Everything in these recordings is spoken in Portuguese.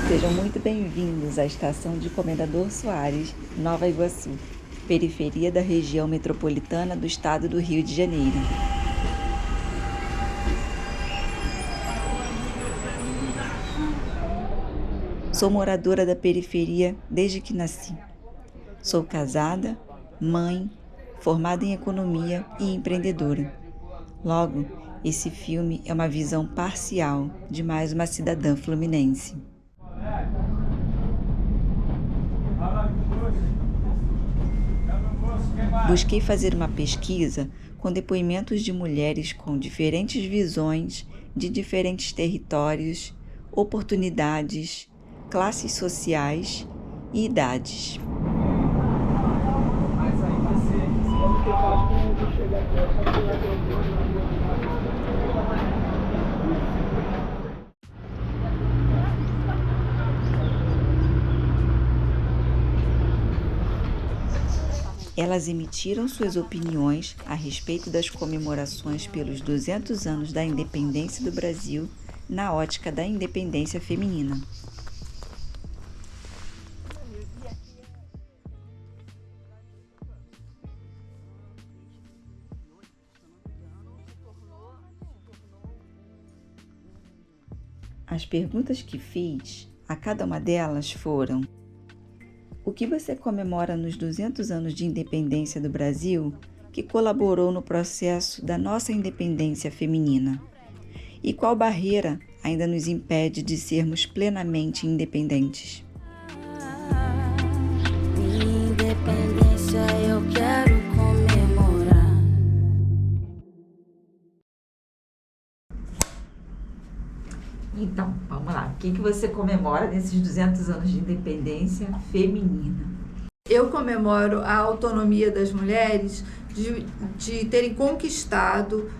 Sejam muito bem-vindos à estação de Comendador Soares, Nova Iguaçu, periferia da região metropolitana do estado do Rio de Janeiro. Sou moradora da periferia desde que nasci. Sou casada, mãe, formada em economia e empreendedora. Logo, esse filme é uma visão parcial de mais uma cidadã fluminense. Busquei fazer uma pesquisa com depoimentos de mulheres com diferentes visões de diferentes territórios, oportunidades, classes sociais e idades. Elas emitiram suas opiniões a respeito das comemorações pelos 200 anos da independência do Brasil na ótica da independência feminina. As perguntas que fiz a cada uma delas foram: o que você comemora nos 200 anos de independência do Brasil que colaborou no processo da nossa independência feminina? E qual barreira ainda nos impede de sermos plenamente independentes? Independência eu quero comemorar. Então, vamos lá. O que você comemora nesses 200 anos de independência feminina? Eu comemoro a autonomia das mulheres de terem conquistado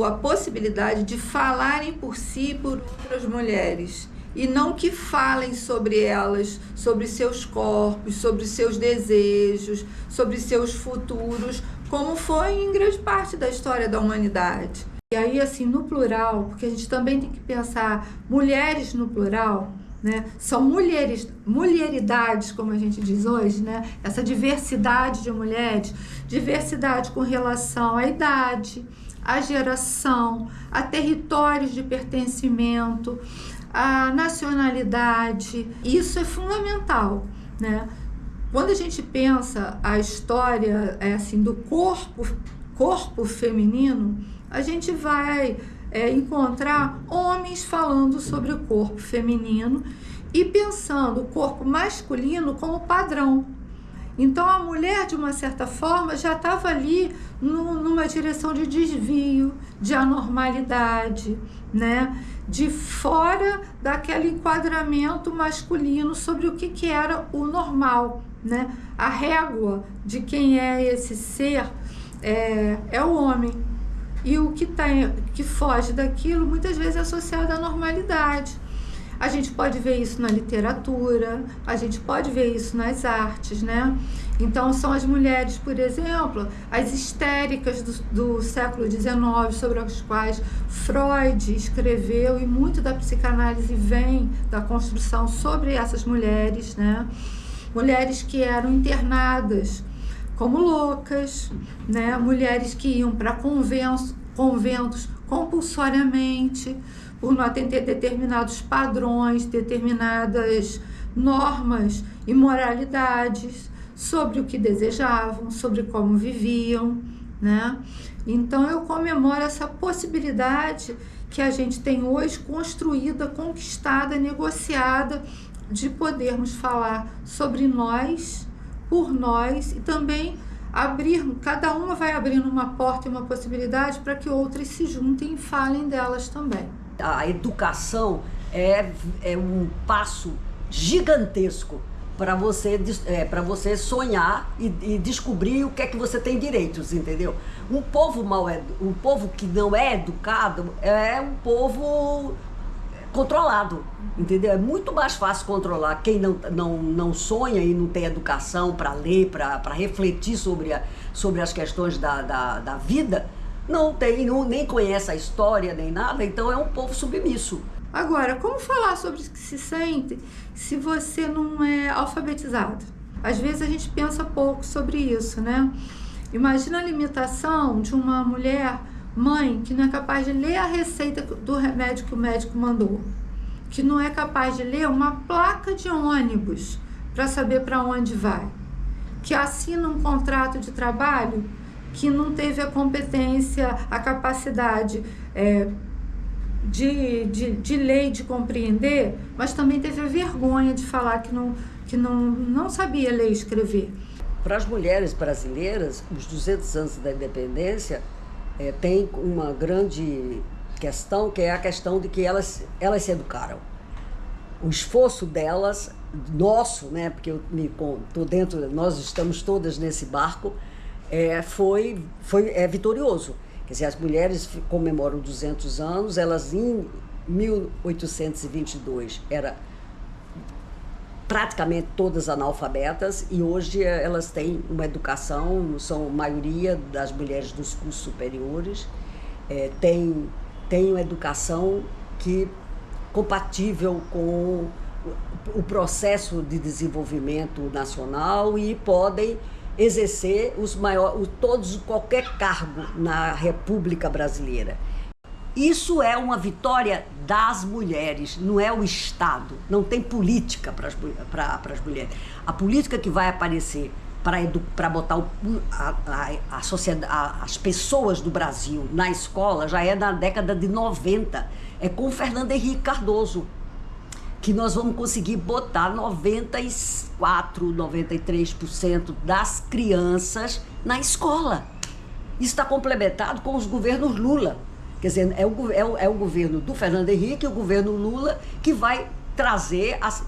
a possibilidade de falarem por si e por outras mulheres. E não que falem sobre elas, sobre seus corpos, sobre seus desejos, sobre seus futuros, como foi em grande parte da história da humanidade. E aí, assim, no plural, porque a gente também tem que pensar mulheres no plural, né? São mulheridades, como a gente diz hoje, né? Essa diversidade de mulheres, diversidade com relação à idade, à geração, a territórios de pertencimento, a nacionalidade. Isso é fundamental, né? Quando a gente pensa a história assim, do corpo feminino, a gente vai encontrar homens falando sobre o corpo feminino e pensando o corpo masculino como padrão. Então a mulher, de uma certa forma, já estava ali numa direção de desvio, de anormalidade, né? De fora daquele enquadramento masculino sobre o que era o normal, né? A régua de quem é esse ser é o homem. E o que foge daquilo muitas vezes é associado à normalidade. A gente pode ver isso na literatura, a gente pode ver isso nas artes, né? Então são as mulheres, por exemplo, as histéricas do século XIX, sobre as quais Freud escreveu, e muito da psicanálise vem da construção sobre essas mulheres, né? Mulheres que eram internadas como loucas, né? Mulheres que iam para conventos compulsoriamente, por não atender determinados padrões, determinadas normas e moralidades sobre o que desejavam, sobre como viviam, né? Então eu comemoro essa possibilidade que a gente tem hoje construída, conquistada, negociada, de podermos falar sobre nós, por nós, e também cada uma vai abrindo uma porta e uma possibilidade para que outras se juntem e falem delas também. A educação é um passo gigantesco para você sonhar e descobrir o que é que você tem direitos, entendeu? Um povo que não é educado é um povo controlado, entendeu? É muito mais fácil controlar quem não sonha e não tem educação para ler, para refletir sobre as questões da vida, nem conhece a história nem nada, então é um povo submisso. Agora, como falar sobre o que se sente se você não é alfabetizado? Às vezes a gente pensa pouco sobre isso, né? Imagina a limitação de uma mulher, mãe, que não é capaz de ler a receita do remédio que o médico mandou, que não é capaz de ler uma placa de ônibus para saber para onde vai, que assina um contrato de trabalho que não teve a competência, a capacidade de ler e de compreender, mas também teve a vergonha de falar que não sabia ler e escrever. Para as mulheres brasileiras, os 200 anos da independência tem uma grande questão, que é a questão de que elas se educaram. O esforço delas, nosso, né, porque tô dentro, nós estamos todas nesse barco, foi vitorioso. Quer dizer, as mulheres comemoram 200 anos, elas em 1822 eram praticamente todas analfabetas e hoje elas têm uma educação, são a maioria das mulheres dos cursos superiores, tem uma educação compatível com o processo de desenvolvimento nacional e podem exercer qualquer cargo na República Brasileira. Isso é uma vitória das mulheres, não é o Estado. Não tem política para as mulheres. A política que vai aparecer para botar a sociedade, as pessoas do Brasil na escola já é na década de 90. É com o Fernando Henrique Cardoso que nós vamos conseguir botar 93% das crianças na escola. Isso está complementado com os governos Lula. Quer dizer, é o governo do Fernando Henrique e o governo Lula que vai trazer as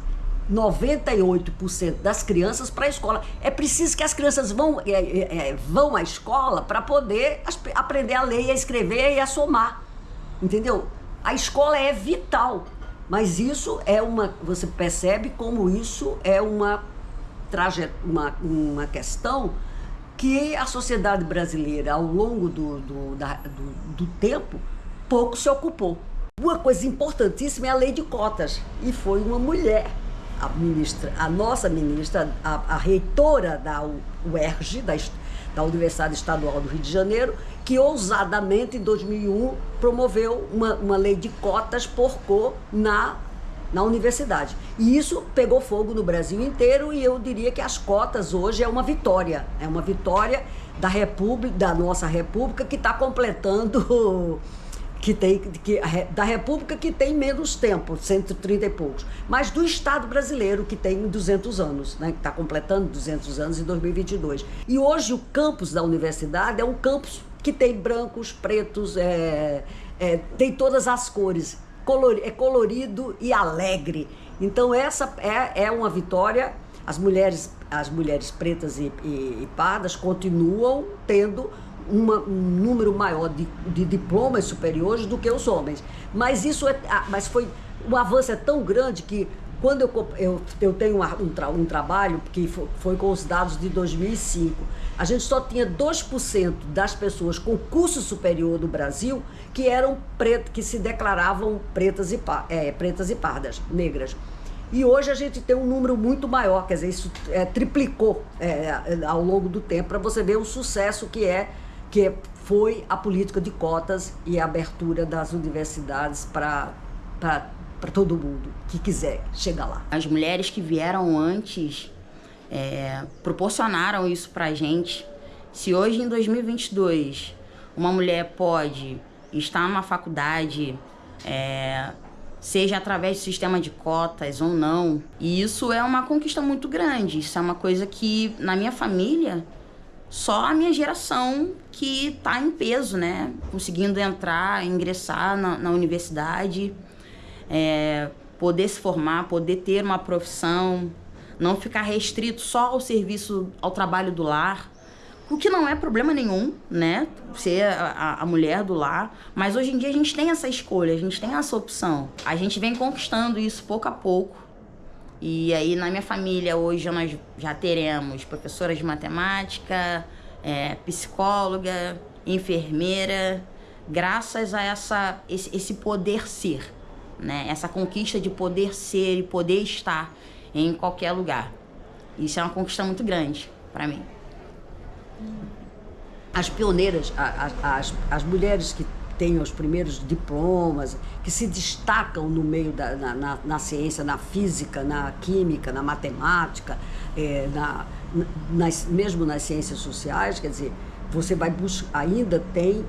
98% das crianças para a escola. É preciso que as crianças vão à escola para poder aprender a ler, a escrever e a somar. Entendeu? A escola é vital. Mas isso você percebe como isso é uma questão que a sociedade brasileira, ao longo do tempo, pouco se ocupou. Uma coisa importantíssima é a lei de cotas, e foi uma mulher, a nossa ministra, a reitora da UERJ, da Universidade Estadual do Rio de Janeiro, que ousadamente, em 2001, promoveu uma lei de cotas por cor na universidade. E isso pegou fogo no Brasil inteiro, e eu diria que as cotas hoje é uma vitória da nossa República, que está completando, da República que tem menos tempo, 130 e poucos, mas do Estado brasileiro, que tem 200 anos, né, que está completando 200 anos em 2022. E hoje o campus da universidade é um campus que tem brancos, pretos, tem todas as cores, é colorido e alegre. Então essa é uma vitória. As mulheres pretas e pardas continuam tendo um número maior de diplomas superiores do que os homens. Mas o avanço é tão grande que quando eu tenho um trabalho que foi com os dados de 2005, a gente só tinha 2% das pessoas com curso superior do Brasil que se declaravam pretas e pardas, negras. E hoje a gente tem um número muito maior, quer dizer, isso triplicou ao longo do tempo, para você ver o sucesso que foi a política de cotas e a abertura das universidades para todo mundo que quiser chegar lá. As mulheres que vieram antes proporcionaram isso pra gente. Se hoje, em 2022, uma mulher pode estar numa faculdade, seja através do sistema de cotas ou não, e isso é uma conquista muito grande. Isso é uma coisa que, na minha família, só a minha geração que está em peso, né? Conseguindo ingressar na universidade, poder se formar, poder ter uma profissão, não ficar restrito só ao serviço, ao trabalho do lar, o que não é problema nenhum, né? Ser a mulher do lar. Mas hoje em dia a gente tem essa escolha, a gente tem essa opção. A gente vem conquistando isso pouco a pouco. E aí na minha família hoje nós já teremos professora de matemática, psicóloga, enfermeira, graças a esse poder ser, né? Essa conquista de poder ser e poder estar em qualquer lugar. Isso é uma conquista muito grande para mim. As pioneiras, as mulheres que têm os primeiros diplomas, que se destacam no meio na ciência, na física, na química, na matemática, mesmo nas ciências sociais, quer dizer, você vai buscar, ainda tem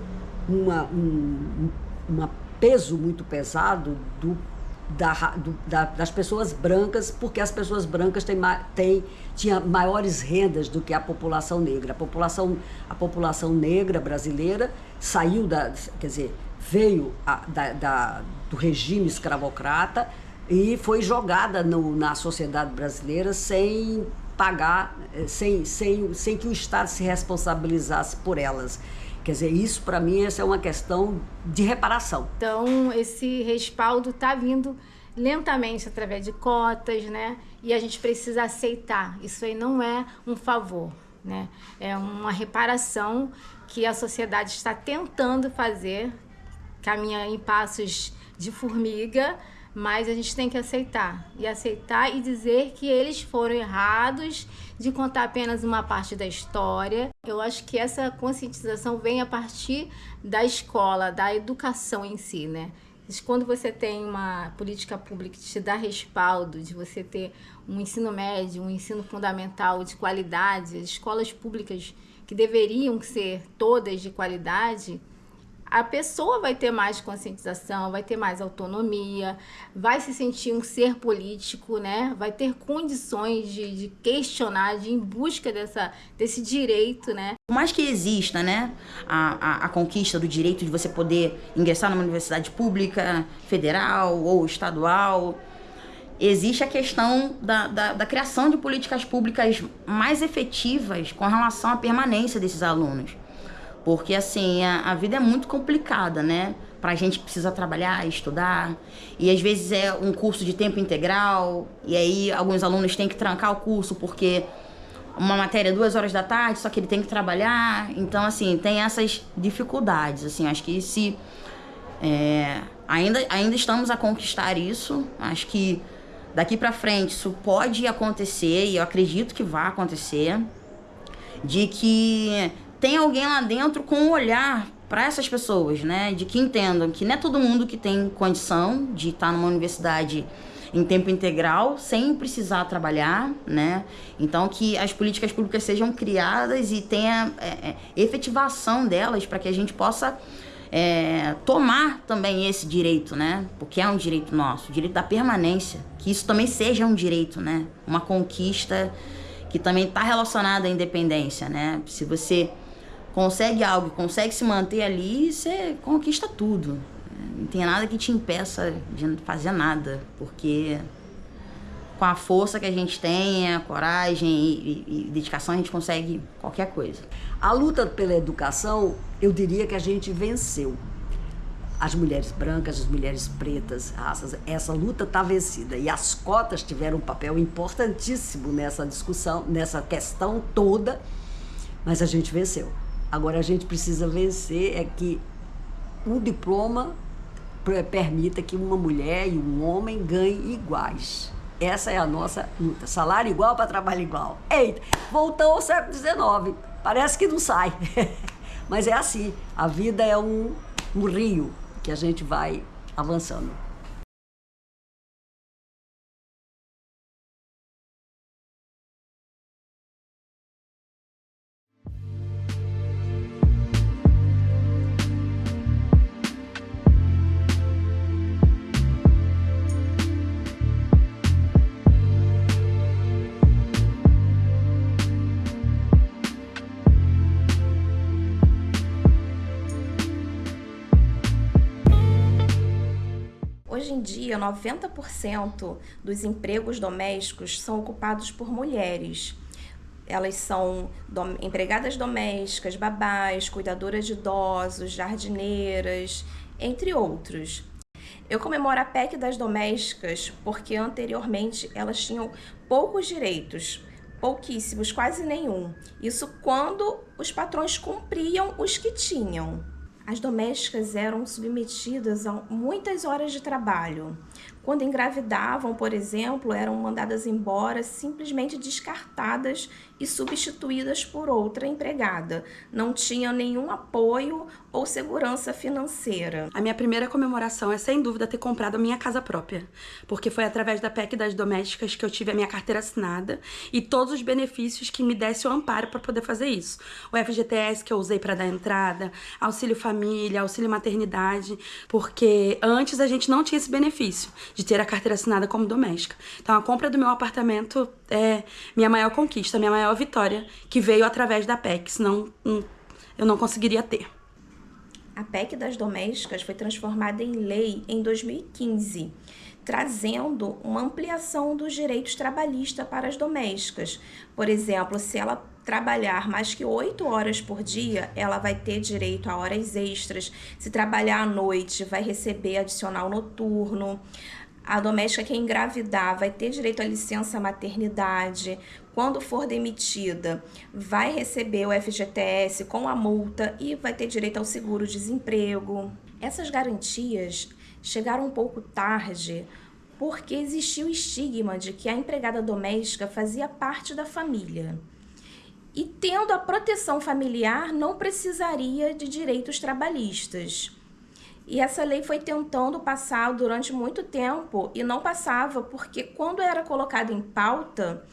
um peso muito pesado das pessoas brancas, porque as pessoas brancas tinham maiores rendas do que a população negra. A população negra brasileira saiu veio do regime escravocrata e foi jogada na sociedade brasileira sem pagar, sem que o Estado se responsabilizasse por elas. Quer dizer, isso para mim essa é uma questão de reparação. Então, esse respaldo está vindo lentamente através de cotas, né? E a gente precisa aceitar. Isso aí não é um favor, né? É uma reparação que a sociedade está tentando fazer, caminha em passos de formiga, mas a gente tem que aceitar e dizer que eles foram errados de contar apenas uma parte da história. Eu acho que essa conscientização vem a partir da escola, da educação em si, né? Quando você tem uma política pública que te dá respaldo, de você ter um ensino médio, um ensino fundamental de qualidade, escolas públicas que deveriam ser todas de qualidade, a pessoa vai ter mais conscientização, vai ter mais autonomia, vai se sentir um ser político, né? Vai ter condições de questionar, de ir em busca desse direito, né? Por mais que exista, né, a conquista do direito de você poder ingressar numa universidade pública, federal ou estadual, existe a questão da criação de políticas públicas mais efetivas com relação à permanência desses alunos. Porque, assim, a vida é muito complicada, né? Pra gente que precisa trabalhar, estudar. E, às vezes, é um curso de tempo integral. E aí, alguns alunos têm que trancar o curso porque uma matéria é 2 horas da tarde, só que ele tem que trabalhar. Então, assim, tem essas dificuldades. Assim, acho que ainda estamos a conquistar isso. Acho que daqui pra frente isso pode acontecer. E eu acredito que vai acontecer. De que tem alguém lá dentro com um olhar para essas pessoas, né? De que entendam que não é todo mundo que tem condição de estar numa universidade em tempo integral sem precisar trabalhar, né? Então, que as políticas públicas sejam criadas e tenha efetivação delas para que a gente possa tomar também esse direito, né? Porque é um direito nosso, o direito da permanência. Que isso também seja um direito, né? Uma conquista que também está relacionada à independência, né? Se você consegue algo, consegue se manter ali, você conquista tudo. Não tem nada que te impeça de fazer nada, porque com a força que a gente tem, a coragem e dedicação, a gente consegue qualquer coisa. A luta pela educação, eu diria que a gente venceu. As mulheres brancas, as mulheres pretas, raças, essa luta está vencida. E as cotas tiveram um papel importantíssimo nessa discussão, nessa questão toda, mas a gente venceu. Agora a gente precisa vencer que o diploma permita que uma mulher e um homem ganhem iguais. Essa é a nossa luta. Salário igual para trabalho igual. Eita, voltou ao século XIX. Parece que não sai. Mas é assim, a vida é um rio que a gente vai avançando. hoje em dia 90% dos empregos domésticos são ocupados por mulheres. Elas são empregadas domésticas, babás, cuidadoras de idosos, jardineiras, entre outros. Eu comemoro a PEC das domésticas porque anteriormente elas tinham poucos direitos, pouquíssimos, quase nenhum. Isso quando os patrões cumpriam os que tinham. As domésticas eram submetidas a muitas horas de trabalho. Quando engravidavam, por exemplo, eram mandadas embora, simplesmente descartadas e substituídas por outra empregada. Não tinham nenhum apoio ou segurança financeira. A minha primeira comemoração é, sem dúvida, ter comprado a minha casa própria, porque foi através da PEC das domésticas que eu tive a minha carteira assinada e todos os benefícios que me desse o amparo para poder fazer isso. O FGTS que eu usei para dar entrada, auxílio família, auxílio maternidade, porque antes a gente não tinha esse benefício de ter a carteira assinada como doméstica. Então a compra do meu apartamento é minha maior conquista, minha maior vitória, que veio através da PEC, senão eu não conseguiria ter. A PEC das domésticas foi transformada em lei em 2015, trazendo uma ampliação dos direitos trabalhistas para as domésticas. Por exemplo, se ela trabalhar mais que 8 horas por dia, ela vai ter direito a horas extras. Se trabalhar à noite, vai receber adicional noturno. A doméstica que engravidar vai ter direito à licença maternidade. Quando for demitida, vai receber o FGTS com a multa e vai ter direito ao seguro-desemprego. Essas garantias chegaram um pouco tarde porque existia o estigma de que a empregada doméstica fazia parte da família. E tendo a proteção familiar, não precisaria de direitos trabalhistas. E essa lei foi tentando passar durante muito tempo e não passava porque quando era colocado em pauta,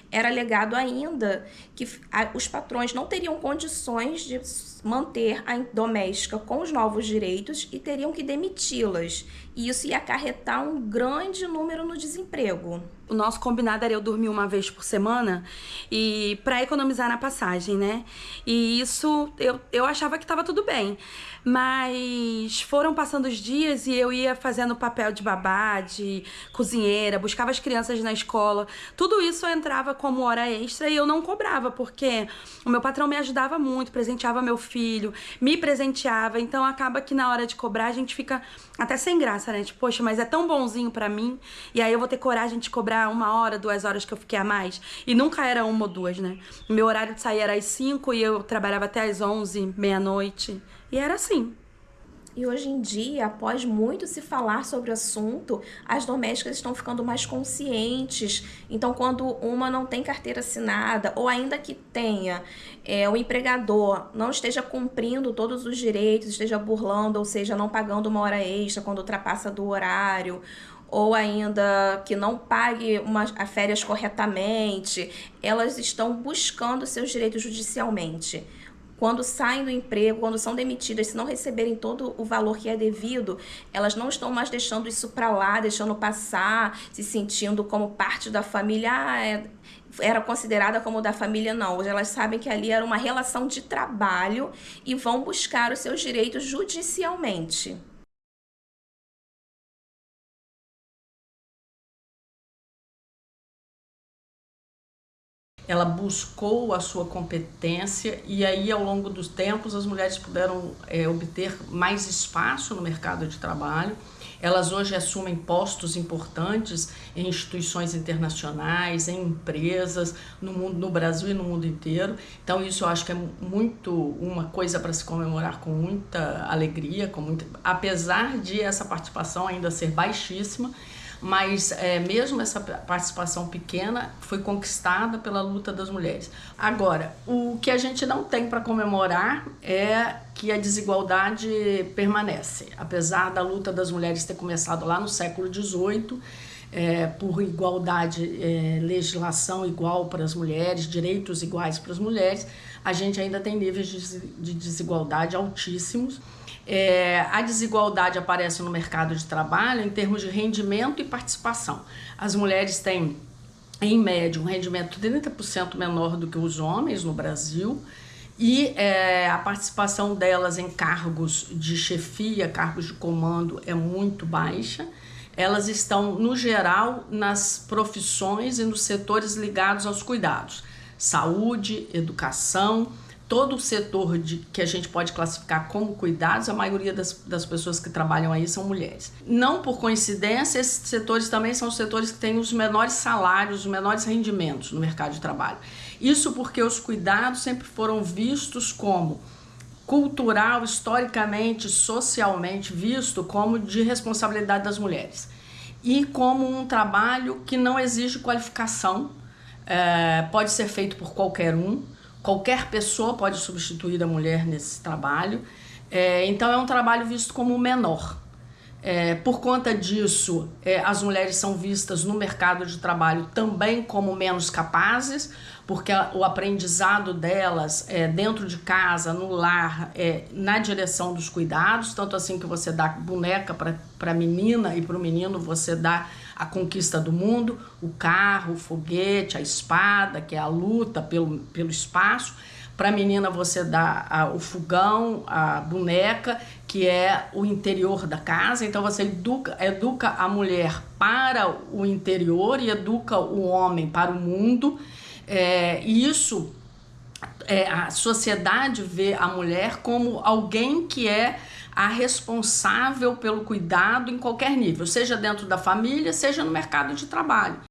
era alegado ainda que os patrões não teriam condições de manter a doméstica com os novos direitos e teriam que demiti-las. E isso ia acarretar um grande número no desemprego. O nosso combinado era eu dormir uma vez por semana e para economizar na passagem, né? E isso eu achava que estava tudo bem. Mas foram passando os dias e eu ia fazendo papel de babá, de cozinheira, buscava as crianças na escola. Tudo isso entrava como hora extra e eu não cobrava, porque o meu patrão me ajudava muito, presenteava meu filho, me presenteava. Então acaba que na hora de cobrar a gente fica até sem graça, né? Tipo, poxa, mas é tão bonzinho pra mim. E aí eu vou ter coragem de cobrar 1 hora, 2 horas que eu fiquei a mais. E nunca era 1 ou 2, né? O meu horário de sair era às 5 e eu trabalhava até às 11, meia-noite. E era assim. E hoje em dia, após muito se falar sobre o assunto, as domésticas estão ficando mais conscientes. Então, quando uma não tem carteira assinada, ou ainda que tenha, o empregador não esteja cumprindo todos os direitos, esteja burlando, ou seja, não pagando uma hora extra quando ultrapassa do horário, ou ainda que não pague as férias corretamente, elas estão buscando seus direitos judicialmente. Quando saem do emprego, quando são demitidas, se não receberem todo o valor que é devido, elas não estão mais deixando isso para lá, deixando passar, se sentindo como parte da família. Era considerada como da família, não. Hoje elas sabem que ali era uma relação de trabalho e vão buscar os seus direitos judicialmente. Ela buscou a sua competência e aí, ao longo dos tempos, as mulheres puderam obter mais espaço no mercado de trabalho. Elas hoje assumem postos importantes em instituições internacionais, em empresas, no Brasil e no mundo inteiro. Então isso eu acho que é muito uma coisa para se comemorar com muita alegria, apesar de essa participação ainda ser baixíssima, mas mesmo essa participação pequena foi conquistada pela luta das mulheres. Agora, o que a gente não tem para comemorar é que a desigualdade permanece. Apesar da luta das mulheres ter começado lá no século XVIII, por igualdade, legislação igual para as mulheres, direitos iguais para as mulheres, a gente ainda tem níveis de desigualdade altíssimos. A desigualdade aparece no mercado de trabalho em termos de rendimento e participação. As mulheres têm, em média, um rendimento 30% menor do que os homens no Brasil e a participação delas em cargos de chefia, cargos de comando é muito baixa. elas estão, no geral, nas profissões e nos setores ligados aos cuidados. Saúde, educação, todo o setor que a gente pode classificar como cuidados, a maioria das pessoas que trabalham aí são mulheres. Não por coincidência, esses setores também são os setores que têm os menores salários, os menores rendimentos no mercado de trabalho. Isso porque os cuidados sempre foram vistos como cultural, historicamente, socialmente visto como de responsabilidade das mulheres. E como um trabalho que não exige qualificação, pode ser feito por qualquer um, qualquer pessoa pode substituir a mulher nesse trabalho. Então é um trabalho visto como menor. Por conta disso, as mulheres são vistas no mercado de trabalho também como menos capazes, porque o aprendizado delas dentro de casa, no lar, na direção dos cuidados, tanto assim que você dá boneca para a menina e para o menino você dá a conquista do mundo, o carro, o foguete, a espada, que é a luta pelo espaço. Para a menina você dá o fogão, a boneca, que é o interior da casa. Então você educa a mulher para o interior e educa o homem para o mundo. E isso, a sociedade vê a mulher como alguém que é a responsável pelo cuidado em qualquer nível, seja dentro da família, seja no mercado de trabalho.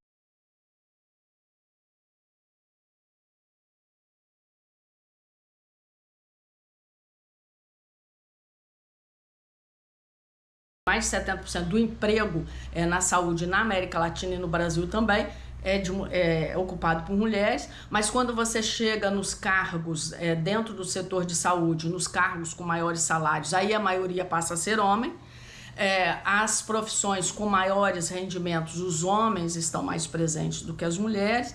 Mais de 70% do emprego na saúde na América Latina e no Brasil também é ocupado por mulheres, mas quando você chega nos cargos dentro do setor de saúde, nos cargos com maiores salários, aí a maioria passa a ser homem. As profissões com maiores rendimentos, os homens estão mais presentes do que as mulheres,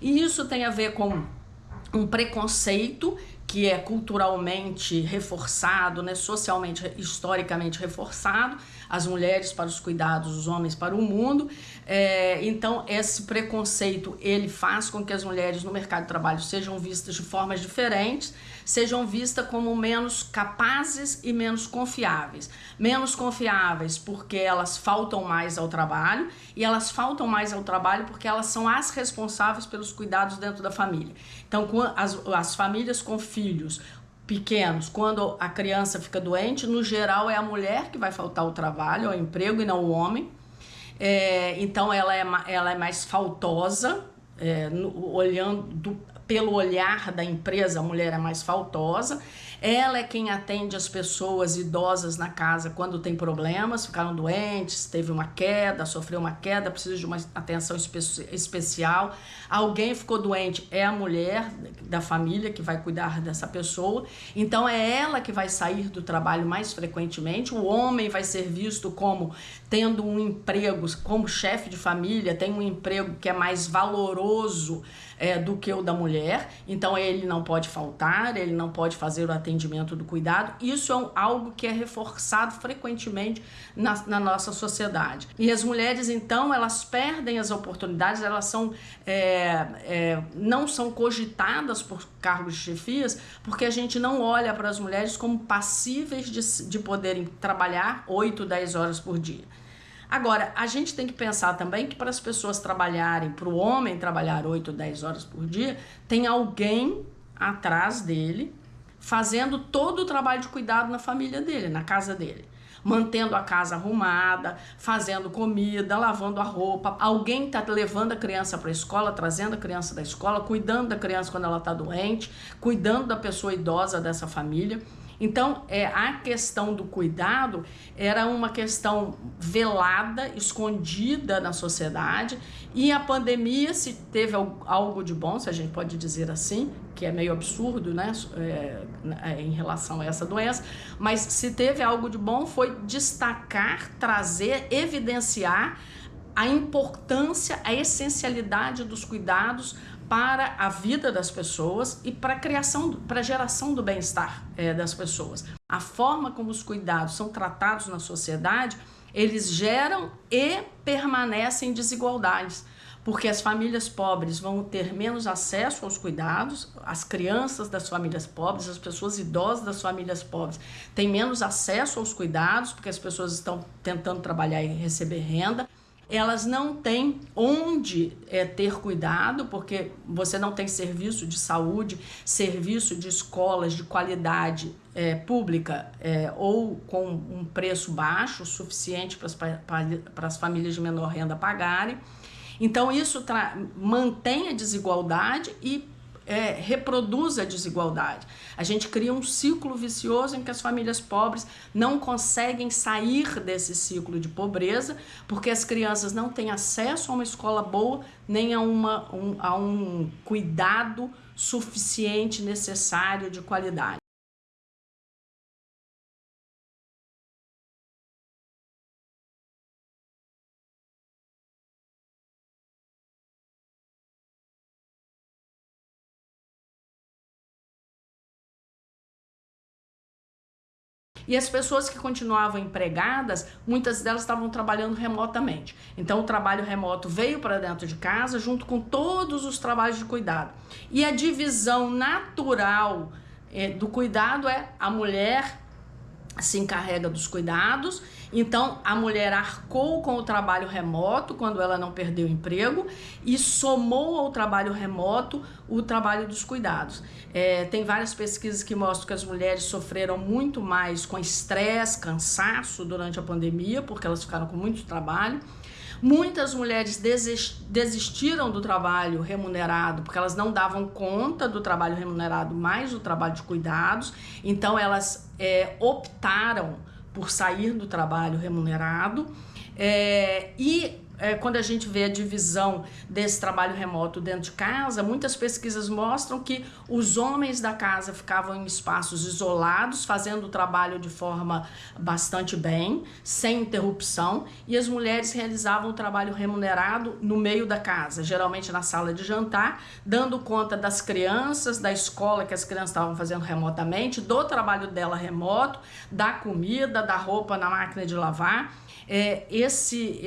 e isso tem a ver com um preconceito que é culturalmente reforçado, né, socialmente, historicamente reforçado, as mulheres para os cuidados, os homens para o mundo. Então, esse preconceito, ele faz com que as mulheres no mercado de trabalho sejam vistas de formas diferentes, sejam vistas como menos capazes e menos confiáveis. Menos confiáveis porque elas faltam mais ao trabalho, e elas faltam mais ao trabalho porque elas são as responsáveis pelos cuidados dentro da família. Então, as famílias com filhos pequenos, quando a criança fica doente, no geral é a mulher que vai faltar ao trabalho, ao emprego, e não o homem. Então ela é mais faltosa, olhando pelo olhar da empresa, a mulher é mais faltosa. Ela é quem atende as pessoas idosas na casa quando tem problemas, ficaram doentes, teve uma queda, sofreu uma queda, precisa de uma atenção especial. Alguém ficou doente, é a mulher da família que vai cuidar dessa pessoa. Então é ela que vai sair do trabalho mais frequentemente. O homem vai ser visto como tendo um emprego, como chefe de família, tem um emprego que é mais valoroso do que o da mulher. Então ele não pode faltar, ele não pode fazer o atendimento do cuidado. Isso é algo que é reforçado frequentemente na nossa sociedade. E as mulheres, então, elas perdem as oportunidades, elas são, não são cogitadas por cargos de chefias, porque a gente não olha para as mulheres como passíveis de poderem trabalhar 8, 10 horas por dia. Agora, a gente tem que pensar também que para as pessoas trabalharem, para o homem trabalhar 8, 10 horas por dia, tem alguém atrás dele fazendo todo o trabalho de cuidado na família dele, na casa dele. Mantendo a casa arrumada, fazendo comida, lavando a roupa. Alguém está levando a criança para a escola, trazendo a criança da escola, cuidando da criança quando ela está doente, cuidando da pessoa idosa dessa família. Então, a questão do cuidado era uma questão velada, escondida na sociedade, e a pandemia, se teve algo de bom, se a gente pode dizer assim, que é meio absurdo, né, em relação a essa doença, mas se teve algo de bom foi destacar, trazer, evidenciar a importância, a essencialidade dos cuidados para a vida das pessoas e para a criação, para a geração do bem-estar das pessoas. A forma como os cuidados são tratados na sociedade, eles geram e permanecem desigualdades, porque as famílias pobres vão ter menos acesso aos cuidados, as crianças das famílias pobres, as pessoas idosas das famílias pobres têm menos acesso aos cuidados, porque as pessoas estão tentando trabalhar e receber renda. Elas não têm onde ter cuidado, porque você não tem serviço de saúde, serviço de escolas de qualidade pública ou com um preço baixo, suficiente para as famílias de menor renda pagarem. Então isso mantém a desigualdade e reproduz a desigualdade. A gente cria um ciclo vicioso em que as famílias pobres não conseguem sair desse ciclo de pobreza, porque as crianças não têm acesso a uma escola boa, nem a um cuidado suficiente, necessário, de qualidade. E as pessoas que continuavam empregadas, muitas delas estavam trabalhando remotamente. Então o trabalho remoto veio para dentro de casa junto com todos os trabalhos de cuidado. E a divisão natural do cuidado a mulher se encarrega dos cuidados, então a mulher arcou com o trabalho remoto quando ela não perdeu o emprego e somou ao trabalho remoto o trabalho dos cuidados. Tem várias pesquisas que mostram que as mulheres sofreram muito mais com estresse, cansaço durante a pandemia, porque elas ficaram com muito trabalho. Muitas mulheres desistiram do trabalho remunerado porque elas não davam conta do trabalho remunerado mais do trabalho de cuidados, então elas optaram por sair do trabalho remunerado quando a gente vê a divisão desse trabalho remoto dentro de casa, muitas pesquisas mostram que os homens da casa ficavam em espaços isolados, fazendo o trabalho de forma bastante bem, sem interrupção, e as mulheres realizavam o trabalho remunerado no meio da casa, geralmente na sala de jantar, dando conta das crianças, da escola que as crianças estavam fazendo remotamente, do trabalho dela remoto, da comida, da roupa na máquina de lavar. Esse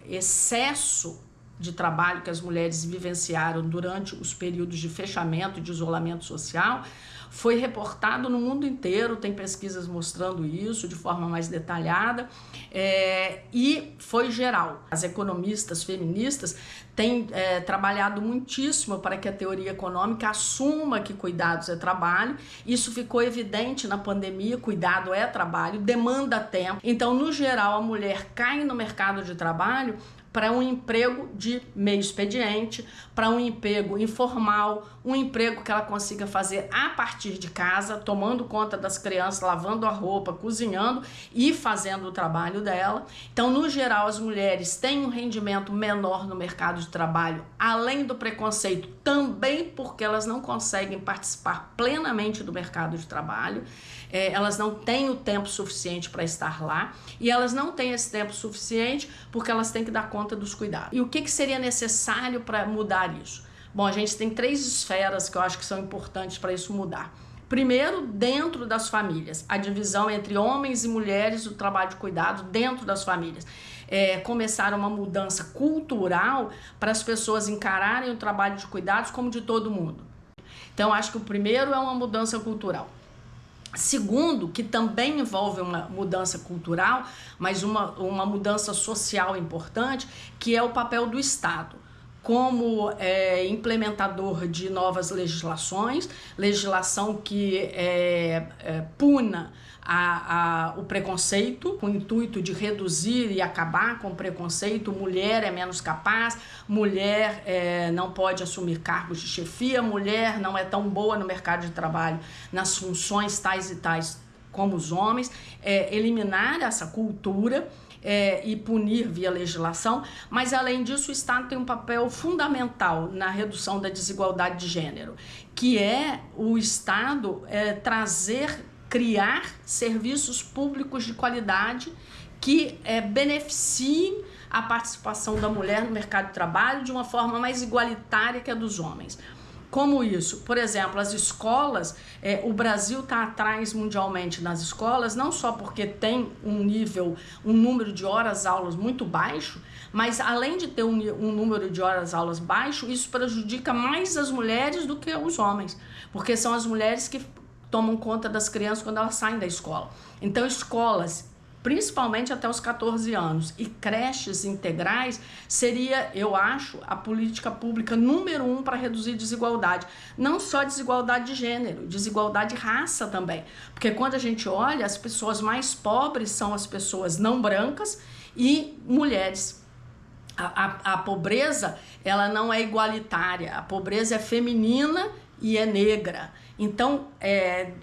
excesso de trabalho que as mulheres vivenciaram durante os períodos de fechamento e de isolamento social foi reportado no mundo inteiro, tem pesquisas mostrando isso de forma mais detalhada, e foi geral. As economistas feministas têm trabalhado muitíssimo para que a teoria econômica assuma que cuidados é trabalho. Isso ficou evidente na pandemia, cuidado é trabalho, demanda tempo. Então, no geral, a mulher cai no mercado de trabalho para um emprego de meio expediente, para um emprego informal, um emprego que ela consiga fazer a partir de casa, tomando conta das crianças, lavando a roupa, cozinhando e fazendo o trabalho dela. Então, no geral, as mulheres têm um rendimento menor no mercado de trabalho, além do preconceito, também porque elas não conseguem participar plenamente do mercado de trabalho. Elas não têm o tempo suficiente para estar lá, e elas não têm esse tempo suficiente porque elas têm que dar conta dos cuidados. E o que seria necessário para mudar isso? Bom, a gente tem 3 esferas que eu acho que são importantes para isso mudar. Primeiro, dentro das famílias, a divisão entre homens e mulheres do trabalho de cuidado dentro das famílias. Começar uma mudança cultural para as pessoas encararem o trabalho de cuidados como de todo mundo. Então, acho que o primeiro é uma mudança cultural. Segundo, que também envolve uma mudança cultural, mas uma mudança social importante, que é o papel do Estado como implementador de novas legislações, legislação que puna o preconceito, com o intuito de reduzir e acabar com o preconceito. Mulher é menos capaz, mulher não pode assumir cargos de chefia, mulher não é tão boa no mercado de trabalho nas funções tais e tais como os homens. Eliminar essa cultura e punir via legislação, mas além disso o Estado tem um papel fundamental na redução da desigualdade de gênero, que é o Estado criar serviços públicos de qualidade que beneficiem a participação da mulher no mercado de trabalho de uma forma mais igualitária que a dos homens. Como isso? Por exemplo, as escolas, o Brasil está atrás mundialmente nas escolas, não só porque tem um número de horas-aulas muito baixo, mas além de ter um número de horas-aulas baixo, isso prejudica mais as mulheres do que os homens, porque são as mulheres que tomam conta das crianças quando elas saem da escola. Então, escolas, principalmente até os 14 anos, e creches integrais seria, eu acho, a política pública número 1 para reduzir desigualdade. Não só desigualdade de gênero, desigualdade de raça também. Porque quando a gente olha, as pessoas mais pobres são as pessoas não brancas e mulheres. A pobreza, ela não é igualitária, a pobreza é feminina e é negra. Então,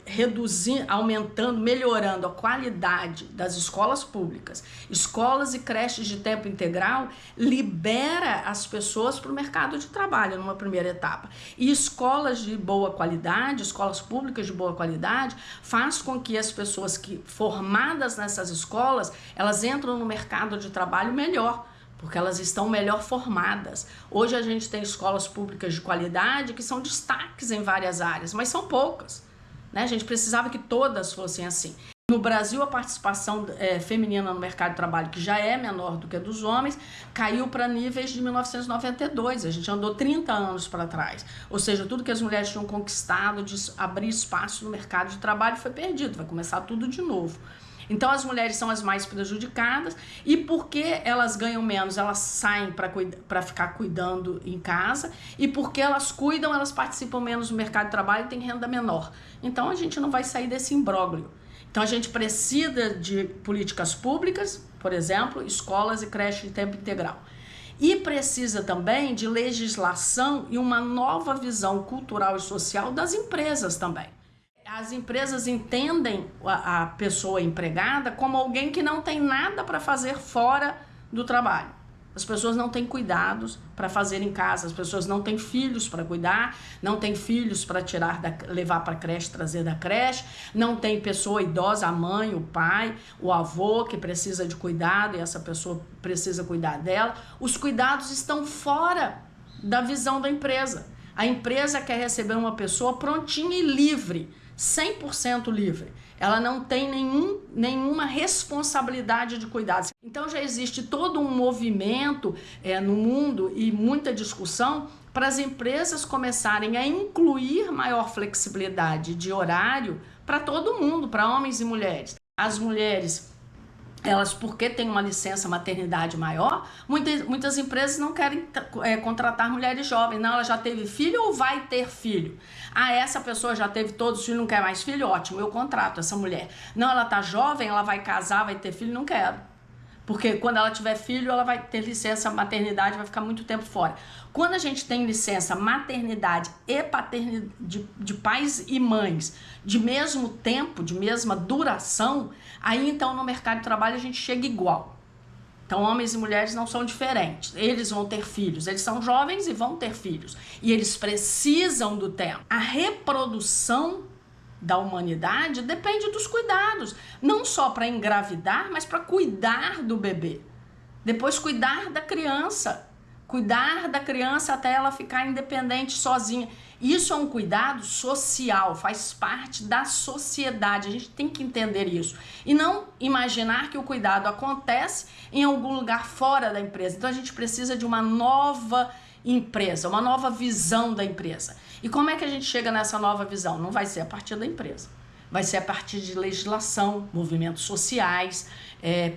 reduzindo, aumentando, melhorando a qualidade das escolas públicas, escolas e creches de tempo integral, libera as pessoas para o mercado de trabalho numa primeira etapa. E escolas de boa qualidade, escolas públicas de boa qualidade, faz com que as pessoas formadas nessas escolas, elas entram no mercado de trabalho melhor, porque elas estão melhor formadas. Hoje a gente tem escolas públicas de qualidade que são destaques em várias áreas, mas são poucas, né? A gente precisava que todas fossem assim. No Brasil, a participação feminina no mercado de trabalho, que já é menor do que a dos homens, caiu para níveis de 1992. A gente andou 30 anos para trás. Ou seja, tudo que as mulheres tinham conquistado de abrir espaço no mercado de trabalho foi perdido. Vai começar tudo de novo. Então, as mulheres são as mais prejudicadas, e porque elas ganham menos, elas saem para ficar cuidando em casa, e porque elas cuidam, elas participam menos do mercado de trabalho e têm renda menor. Então, a gente não vai sair desse imbróglio. Então, a gente precisa de políticas públicas, por exemplo, escolas e creches de tempo integral. E precisa também de legislação e uma nova visão cultural e social das empresas também. As empresas entendem a pessoa empregada como alguém que não tem nada para fazer fora do trabalho. As pessoas não têm cuidados para fazer em casa, as pessoas não têm filhos para cuidar, não têm filhos para levar para a creche, trazer da creche, não tem pessoa idosa, a mãe, o pai, o avô que precisa de cuidado e essa pessoa precisa cuidar dela. Os cuidados estão fora da visão da empresa. A empresa quer receber uma pessoa prontinha e livre, 100% livre. Ela não tem nenhuma responsabilidade de cuidados. Então já existe todo um movimento no mundo e muita discussão para as empresas começarem a incluir maior flexibilidade de horário para todo mundo, para homens e mulheres. As mulheres, elas, porque têm uma licença maternidade maior, muitas empresas não querem contratar mulheres jovens. Não, ela já teve filho ou vai ter filho? Ah, essa pessoa já teve todos os filhos, não quer mais filho? Ótimo, eu contrato essa mulher. Não, ela tá jovem, ela vai casar, vai ter filho? Não quero. Porque quando ela tiver filho, ela vai ter licença maternidade, vai ficar muito tempo fora. Quando a gente tem licença maternidade e paternidade de pais e mães de mesmo tempo, de mesma duração, aí então no mercado de trabalho a gente chega igual. Então homens e mulheres não são diferentes, eles vão ter filhos, eles são jovens e vão ter filhos. E eles precisam do tempo. A reprodução da humanidade depende dos cuidados, não só para engravidar, mas para cuidar do bebê. Depois cuidar da criança até ela ficar independente, sozinha. Isso é um cuidado social, faz parte da sociedade, a gente tem que entender isso. E não imaginar que o cuidado acontece em algum lugar fora da empresa. Então a gente precisa de uma nova empresa, uma nova visão da empresa. E como é que a gente chega nessa nova visão? Não vai ser a partir da empresa, vai ser a partir de legislação, movimentos sociais,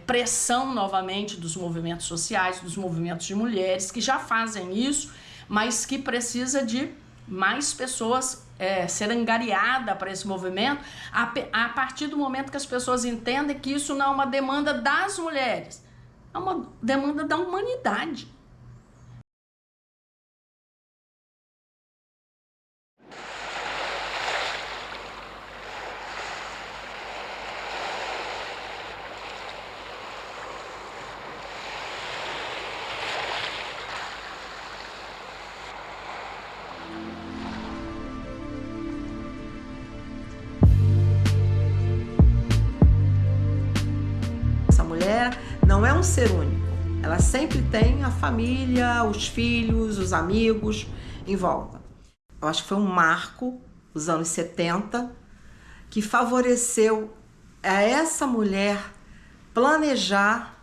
pressão novamente dos movimentos sociais, dos movimentos de mulheres que já fazem isso, mas que precisa de mais pessoas ser angariada para esse movimento a partir do momento que as pessoas entendem que isso não é uma demanda das mulheres, é uma demanda da humanidade. Não é um ser único, ela sempre tem a família, os filhos, os amigos em volta. eu acho que foi um marco, os anos 70, que favoreceu a essa mulher planejar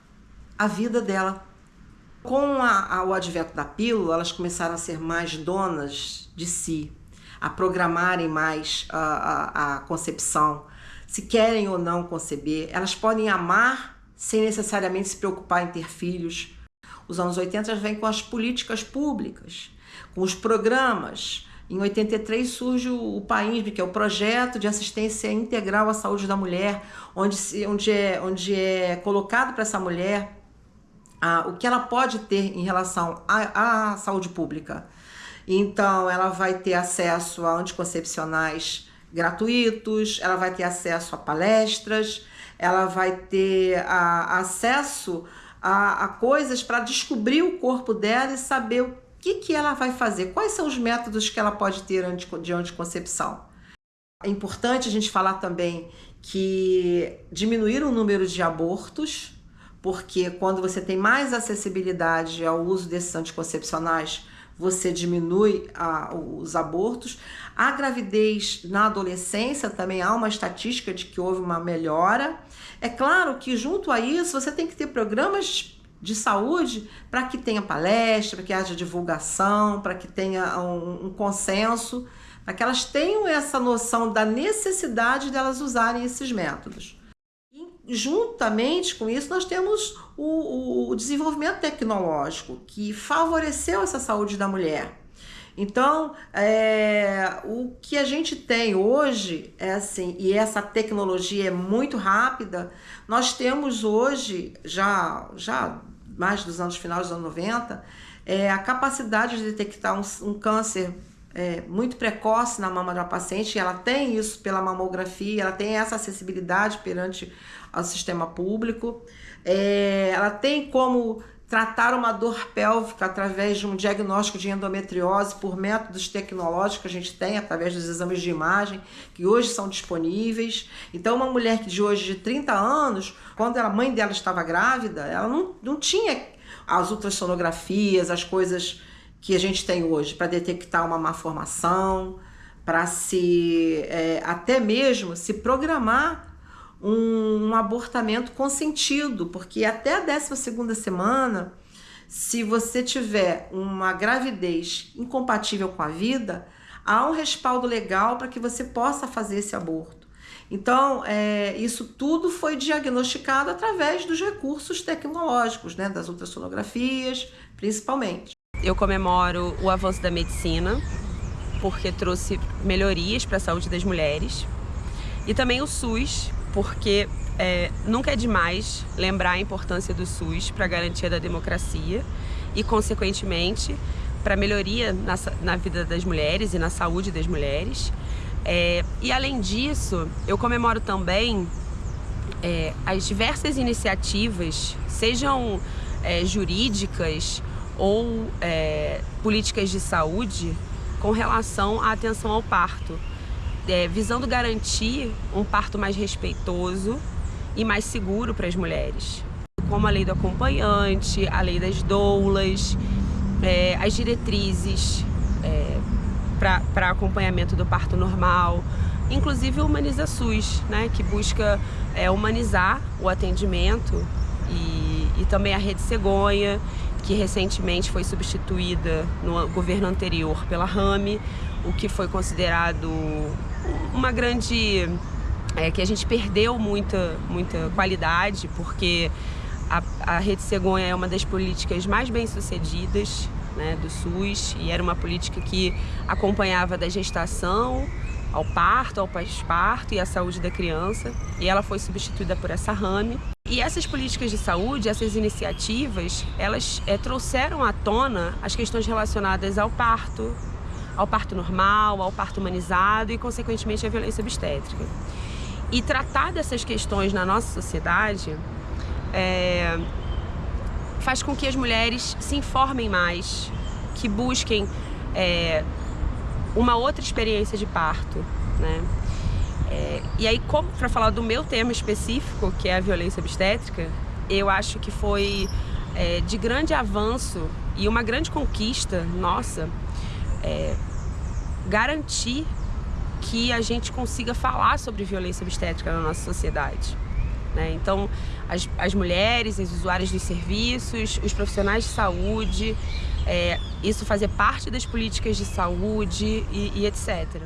a vida dela. Com o advento da pílula, elas começaram a ser mais donas de si, a programarem mais a concepção, se querem ou não conceber. Elas podem amar sem necessariamente se preocupar em ter filhos. Os anos 80 vêm com as políticas públicas, com os programas. Em 83 surge o PAINSB, que é o Projeto de Assistência Integral à Saúde da Mulher, onde é colocado para essa mulher o que ela pode ter em relação à saúde pública. Então, ela vai ter acesso a anticoncepcionais gratuitos, ela vai ter acesso a palestras, ela vai ter acesso a coisas para descobrir o corpo dela e saber o que ela vai fazer, quais são os métodos que ela pode ter de anticoncepção. É importante a gente falar também que diminuir o número de abortos, porque quando você tem mais acessibilidade ao uso desses anticoncepcionais, você diminui os abortos. A gravidez na adolescência também há uma estatística de que houve uma melhora. É claro que junto a isso você tem que ter programas de saúde para que tenha palestra, para que haja divulgação, para que tenha um consenso, para que elas tenham essa noção da necessidade delas usarem esses métodos. E, juntamente com isso, nós temos o desenvolvimento tecnológico que favoreceu essa saúde da mulher. Então, o que a gente tem hoje é assim, e essa tecnologia é muito rápida. Nós temos hoje, já mais dos final dos anos 90, a capacidade de detectar um câncer muito precoce na mama de uma paciente. Ela tem isso pela mamografia, ela tem essa acessibilidade perante ao sistema público. Ela tem como tratar uma dor pélvica através de um diagnóstico de endometriose por métodos tecnológicos que a gente tem através dos exames de imagem, que hoje são disponíveis. Então, uma mulher que de hoje de 30 anos, quando a mãe dela estava grávida, ela não tinha as ultrassonografias, as coisas que a gente tem hoje para detectar uma malformação, para até mesmo se programar um abortamento consentido, porque até a 12ª semana, se você tiver uma gravidez incompatível com a vida, há um respaldo legal para que você possa fazer esse aborto. Então, isso tudo foi diagnosticado através dos recursos tecnológicos, né, das ultrassonografias, principalmente. Eu comemoro o avanço da medicina, porque trouxe melhorias para a saúde das mulheres, e também o SUS, porque nunca é demais lembrar a importância do SUS para a garantia da democracia e, consequentemente, para a melhoria na vida das mulheres e na saúde das mulheres. E, além disso, eu comemoro também as diversas iniciativas, sejam jurídicas ou políticas de saúde, com relação à atenção ao parto. Visando garantir um parto mais respeitoso e mais seguro para as mulheres, como a lei do acompanhante, a lei das doulas, as diretrizes para acompanhamento do parto normal, inclusive o Humaniza SUS, né, que busca humanizar o atendimento, e também a Rede Cegonha, que recentemente foi substituída no governo anterior pela Rame, o que foi considerado uma grande... que a gente perdeu muita qualidade, porque a Rede Cegonha é uma das políticas mais bem-sucedidas, né, do SUS, e era uma política que acompanhava da gestação ao parto, ao pós-parto e à saúde da criança, e ela foi substituída por essa Rame. E essas políticas de saúde, essas iniciativas, elas trouxeram à tona as questões relacionadas ao parto normal, ao parto humanizado e, consequentemente, à violência obstétrica. E tratar dessas questões na nossa sociedade faz com que as mulheres se informem mais, que busquem uma outra experiência de parto, né? E aí, para falar do meu tema específico, que é a violência obstétrica, eu acho que foi de grande avanço e uma grande conquista nossa garantir que a gente consiga falar sobre violência obstétrica na nossa sociedade, né? Então, as mulheres, as usuárias dos serviços, os profissionais de saúde, isso fazer parte das políticas de saúde e etc.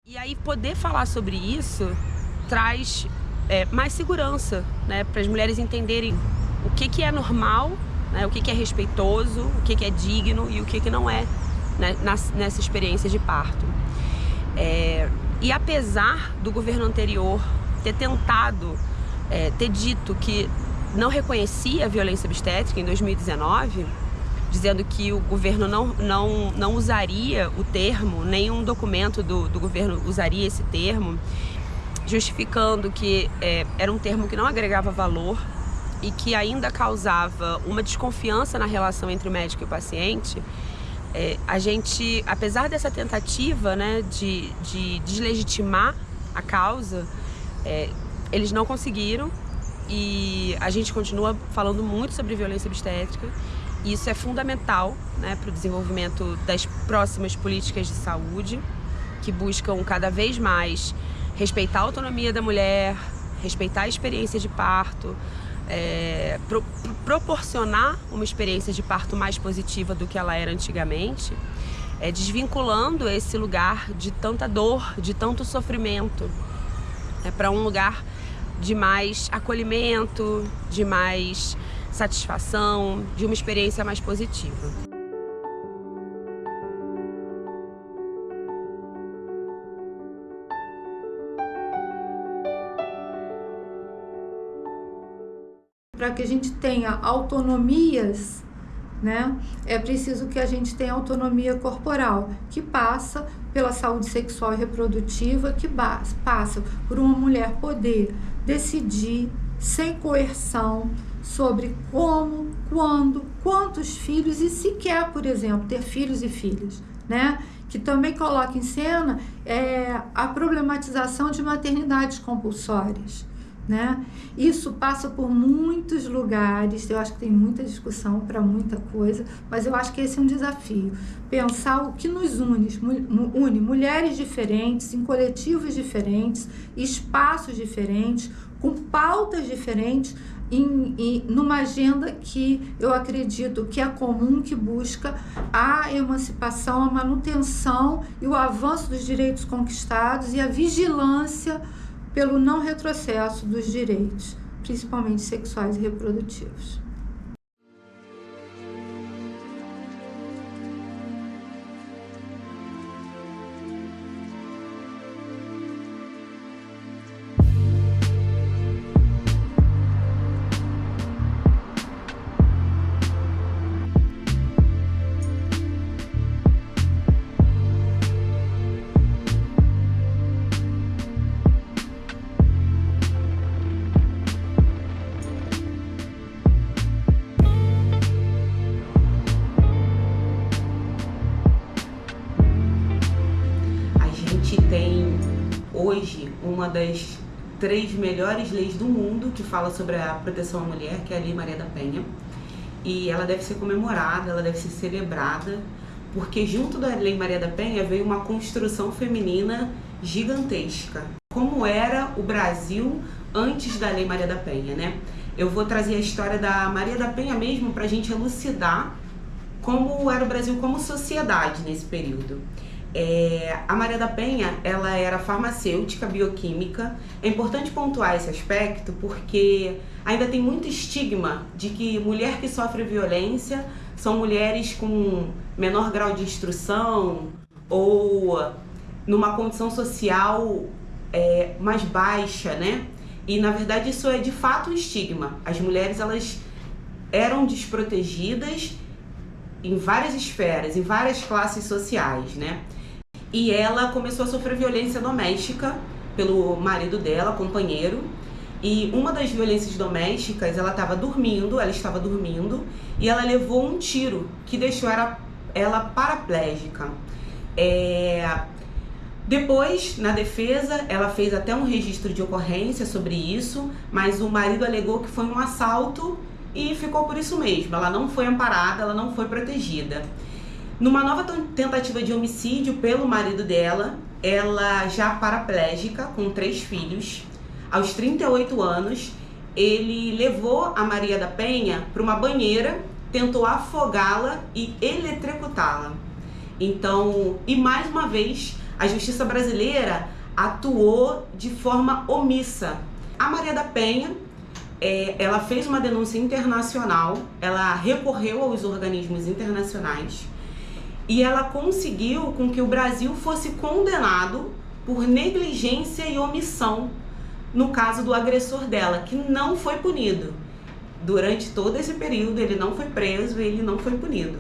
E aí poder falar sobre isso traz mais segurança, né, para as mulheres entenderem o que é normal, né, o que é respeitoso, o que é digno e o que não é, né, nessa experiência de parto. E apesar do governo anterior ter tentado, ter dito que não reconhecia a violência obstétrica em 2019, dizendo que o governo não usaria o termo, nenhum documento do governo usaria esse termo, justificando que era um termo que não agregava valor e que ainda causava uma desconfiança na relação entre o médico e o paciente. A gente, apesar dessa tentativa, né, de deslegitimar a causa, eles não conseguiram, e a gente continua falando muito sobre violência obstétrica. E isso é fundamental, né, para o desenvolvimento das próximas políticas de saúde, que buscam cada vez mais respeitar a autonomia da mulher, respeitar a experiência de parto, proporcionar uma experiência de parto mais positiva do que ela era antigamente, desvinculando esse lugar de tanta dor, de tanto sofrimento, para um lugar de mais acolhimento, de mais satisfação, de uma experiência mais positiva. Para que a gente tenha autonomias, né, é preciso que a gente tenha autonomia corporal, que passa pela saúde sexual e reprodutiva, que passa por uma mulher poder decidir sem coerção sobre como, quando, quantos filhos e se quer, por exemplo, ter filhos e filhas, né? Que também coloca em cena a problematização de maternidades compulsórias, né? Isso passa por muitos lugares, eu acho que tem muita discussão para muita coisa, mas eu acho que esse é um desafio, pensar o que nos une mulheres diferentes, em coletivos diferentes, espaços diferentes, com pautas diferentes, numa agenda que eu acredito que é comum, que busca a emancipação, a manutenção e o avanço dos direitos conquistados e a vigilância pelo não retrocesso dos direitos, principalmente sexuais e reprodutivos. Tem hoje uma das 3 melhores leis do mundo que fala sobre a proteção à mulher, que é a Lei Maria da Penha. E ela deve ser comemorada, ela deve ser celebrada, porque junto da Lei Maria da Penha veio uma construção feminina gigantesca. Como era o Brasil antes da Lei Maria da Penha, né? Eu vou trazer a história da Maria da Penha mesmo para a gente elucidar como era o Brasil como sociedade nesse período. A Maria da Penha, ela era farmacêutica, bioquímica. É importante pontuar esse aspecto porque ainda tem muito estigma de que mulher que sofre violência são mulheres com menor grau de instrução ou numa condição social mais baixa, né? E na verdade isso é de fato um estigma. As mulheres, elas eram desprotegidas em várias esferas, em várias classes sociais, né? E ela começou a sofrer violência doméstica pelo marido dela, companheiro. E uma das violências domésticas, ela estava dormindo e ela levou um tiro que deixou ela paraplégica. Depois, na defesa, ela fez até um registro de ocorrência sobre isso, mas o marido alegou que foi um assalto e ficou por isso mesmo. Ela não foi amparada, ela não foi protegida. Numa nova tentativa de homicídio pelo marido dela, ela já paraplégica, com 3 filhos, aos 38 anos, ele levou a Maria da Penha para uma banheira, tentou afogá-la e eletrocutá-la. Então, e mais uma vez, a justiça brasileira atuou de forma omissa. A Maria da Penha, ela fez uma denúncia internacional, ela recorreu aos organismos internacionais e ela conseguiu com que o Brasil fosse condenado por negligência e omissão no caso do agressor dela, que não foi punido. Durante todo esse período, ele não foi preso, ele não foi punido.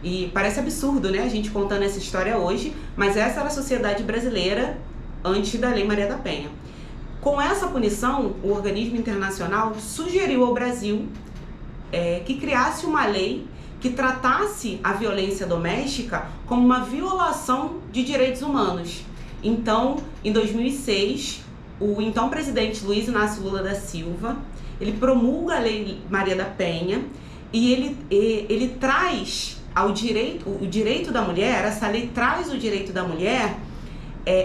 E parece absurdo, né, a gente contando essa história hoje, mas essa era a sociedade brasileira antes da Lei Maria da Penha. Com essa punição, o organismo internacional sugeriu ao Brasil que criasse uma lei que tratasse a violência doméstica como uma violação de direitos humanos. Então, em 2006, o então presidente Luiz Inácio Lula da Silva, ele promulga a Lei Maria da Penha e ele traz o direito da mulher, essa lei traz o direito da mulher,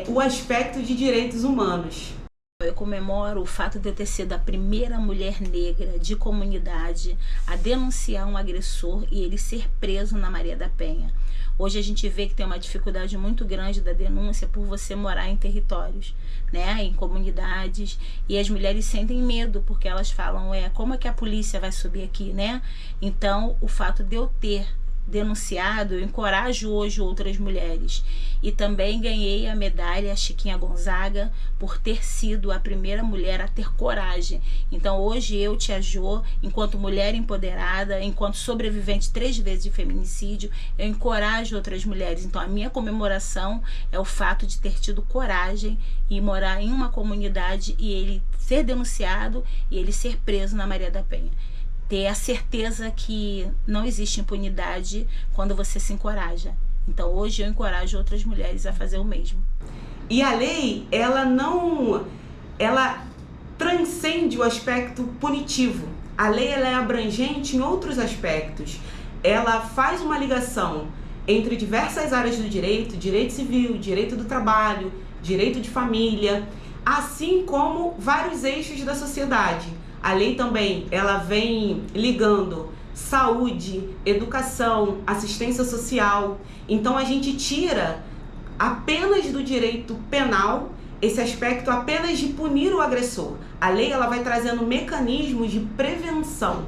o aspecto de direitos humanos. Eu comemoro o fato de eu ter sido a primeira mulher negra de comunidade a denunciar um agressor e ele ser preso na Maria da Penha. Hoje a gente vê que tem uma dificuldade muito grande da denúncia por você morar em territórios, né, em comunidades, e as mulheres sentem medo porque elas falam, como é que a polícia vai subir aqui, né? Então, o fato de eu ter denunciado, eu encorajo hoje outras mulheres. E também ganhei a medalha Chiquinha Gonzaga por ter sido a primeira mulher a ter coragem. Então hoje eu, Tia Jo, enquanto mulher empoderada, enquanto sobrevivente 3 vezes de feminicídio, eu encorajo outras mulheres. Então a minha comemoração é o fato de ter tido coragem e morar em uma comunidade e ele ser denunciado e ele ser preso na Maria da Penha. Ter a certeza que não existe impunidade quando você se encoraja. Então hoje eu encorajo outras mulheres a fazer o mesmo. E a lei, ela transcende o aspecto punitivo. A lei ela é abrangente em outros aspectos. Ela faz uma ligação entre diversas áreas do direito, direito civil, direito do trabalho, direito de família, assim como vários eixos da sociedade. A lei também, ela vem ligando saúde, educação, assistência social. Então a gente tira apenas do direito penal esse aspecto apenas de punir o agressor. A lei ela vai trazendo mecanismos de prevenção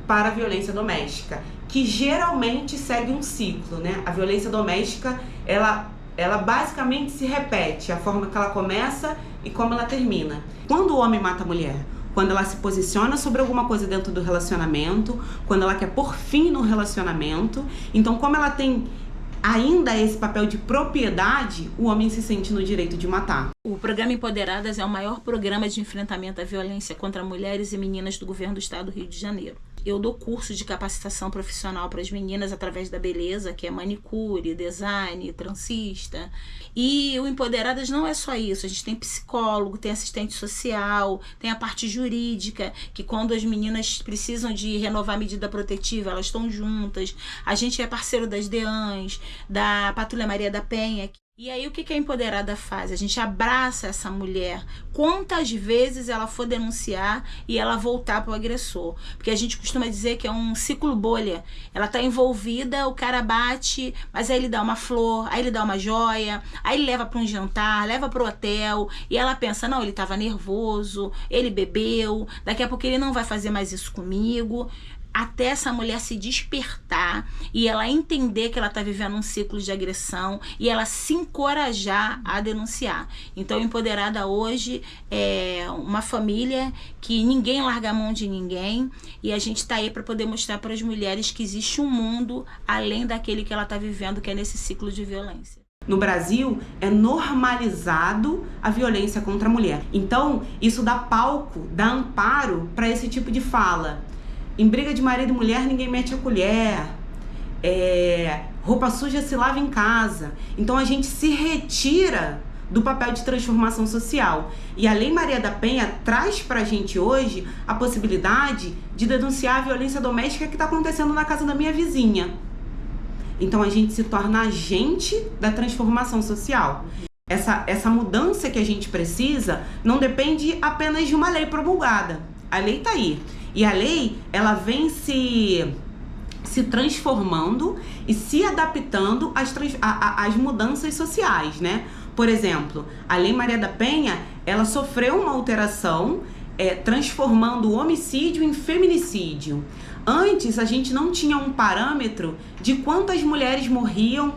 para a violência doméstica, que geralmente segue um ciclo, né? A violência doméstica, ela basicamente se repete, a forma que ela começa e como ela termina. Quando o homem mata a mulher? Quando ela se posiciona sobre alguma coisa dentro do relacionamento, quando ela quer pôr fim no relacionamento. Então, como ela tem ainda esse papel de propriedade, o homem se sente no direito de matar. O programa Empoderadas é o maior programa de enfrentamento à violência contra mulheres e meninas do governo do estado do Rio de Janeiro. Eu dou curso de capacitação profissional para as meninas através da beleza, que é manicure, design, transista. E o Empoderadas não é só isso. A gente tem psicólogo, tem assistente social, tem a parte jurídica, que quando as meninas precisam de renovar a medida protetiva, elas estão juntas. A gente é parceiro das DEANs, da Patrulha Maria da Penha. E aí o que a Empoderada faz? A gente abraça essa mulher quantas vezes ela for denunciar e ela voltar para o agressor. Porque a gente costuma dizer que é um ciclo bolha. Ela está envolvida, o cara bate, mas aí ele dá uma flor, aí ele dá uma joia, aí ele leva para um jantar, leva para o hotel e ela pensa, não, ele estava nervoso, ele bebeu, daqui a pouco ele não vai fazer mais isso comigo. Até essa mulher se despertar e ela entender que ela está vivendo um ciclo de agressão e ela se encorajar a denunciar. Então, Empoderada hoje é uma família que ninguém larga a mão de ninguém e a gente está aí para poder mostrar para as mulheres que existe um mundo além daquele que ela está vivendo, que é nesse ciclo de violência. No Brasil, é normalizado a violência contra a mulher. Então, isso dá palco, dá amparo para esse tipo de fala. Em briga de marido e mulher, ninguém mete a colher. Roupa suja se lava em casa. Então a gente se retira do papel de transformação social. E a Lei Maria da Penha traz para a gente hoje a possibilidade de denunciar a violência doméstica que está acontecendo na casa da minha vizinha. Então a gente se torna agente da transformação social. Essa mudança que a gente precisa não depende apenas de uma lei promulgada. A lei está aí. E a lei, ela vem se transformando e se adaptando às mudanças sociais, né? Por exemplo, a Lei Maria da Penha, ela sofreu uma alteração, transformando o homicídio em feminicídio. Antes, a gente não tinha um parâmetro de quantas mulheres morriam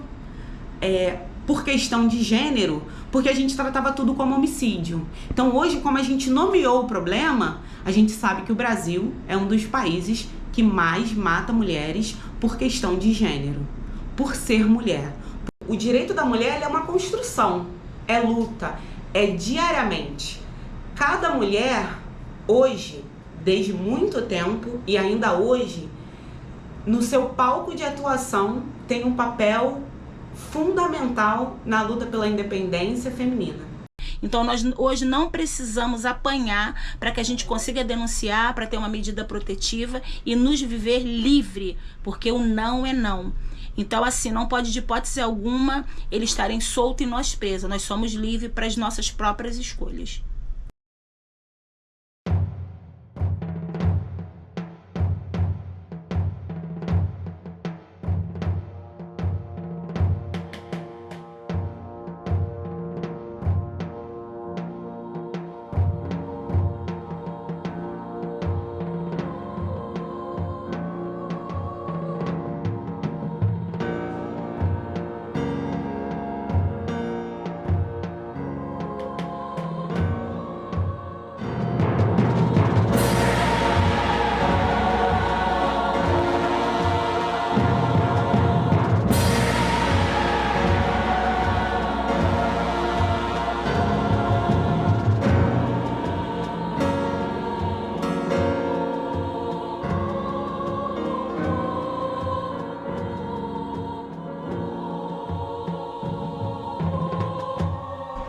por questão de gênero, porque a gente tratava tudo como homicídio. Então, hoje, como a gente nomeou o problema, a gente sabe que o Brasil é um dos países que mais mata mulheres por questão de gênero, por ser mulher. O direito da mulher é uma construção, é luta, é diariamente. Cada mulher, hoje, desde muito tempo e ainda hoje, no seu palco de atuação, tem um papel fundamental na luta pela independência feminina. Então nós hoje não precisamos apanhar para que a gente consiga denunciar, para ter uma medida protetiva e nos viver livre, porque o não é não. Então assim, não pode de hipótese alguma eles estarem soltos e nós presas. Nós somos livres para as nossas próprias escolhas.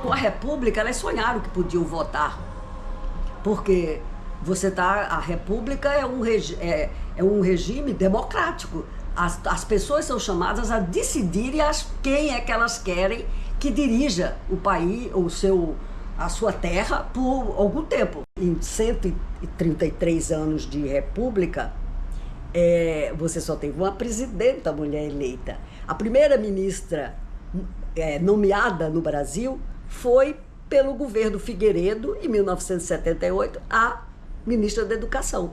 Com a República, elas sonharam que podiam votar, porque a República é um regime democrático. As pessoas são chamadas a decidirem quem é que elas querem que dirija o país, a sua terra, por algum tempo. Em 133 anos de República, você só teve uma presidenta mulher eleita. A primeira ministra nomeada no Brasil foi pelo governo Figueiredo, em 1978, a ministra da Educação.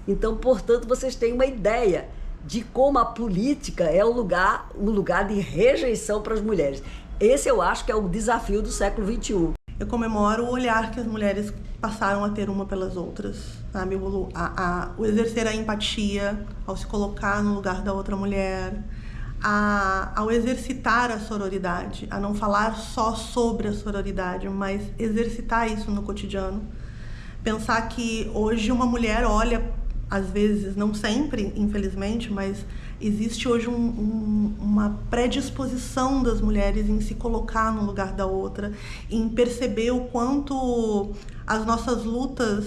Então, portanto, vocês têm uma ideia de como a política é um lugar de rejeição para as mulheres. Esse eu acho que é o desafio do século XXI. Eu comemoro o olhar que as mulheres passaram a ter uma pelas outras, sabe? O exercer a empatia, ao se colocar no lugar da outra mulher, ao exercitar a sororidade, a não falar só sobre a sororidade, mas exercitar isso no cotidiano. Pensar que hoje uma mulher olha, às vezes, não sempre, infelizmente, mas existe hoje uma predisposição das mulheres em se colocar no lugar da outra, em perceber o quanto as nossas lutas,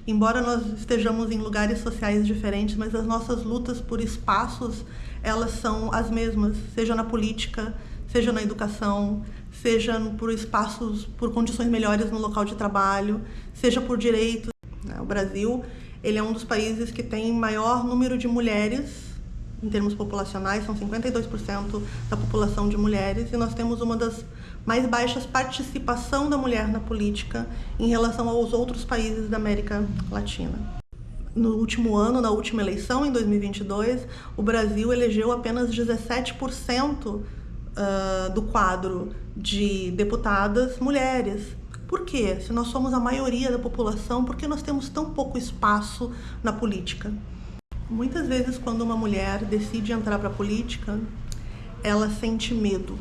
embora nós estejamos em lugares sociais diferentes, mas as nossas lutas por espaços, elas são as mesmas, seja na política, seja na educação, seja por espaços, por condições melhores no local de trabalho, seja por direitos. O Brasil, ele é um dos países que tem maior número de mulheres, em termos populacionais, são 52% da população de mulheres, e nós temos uma das mais baixas participação da mulher na política em relação aos outros países da América Latina. No último ano, na última eleição, em 2022, o Brasil elegeu apenas 17% do quadro de deputadas mulheres. Por quê? Se nós somos a maioria da população, por que nós temos tão pouco espaço na política? Muitas vezes, quando uma mulher decide entrar para a política, ela sente medo.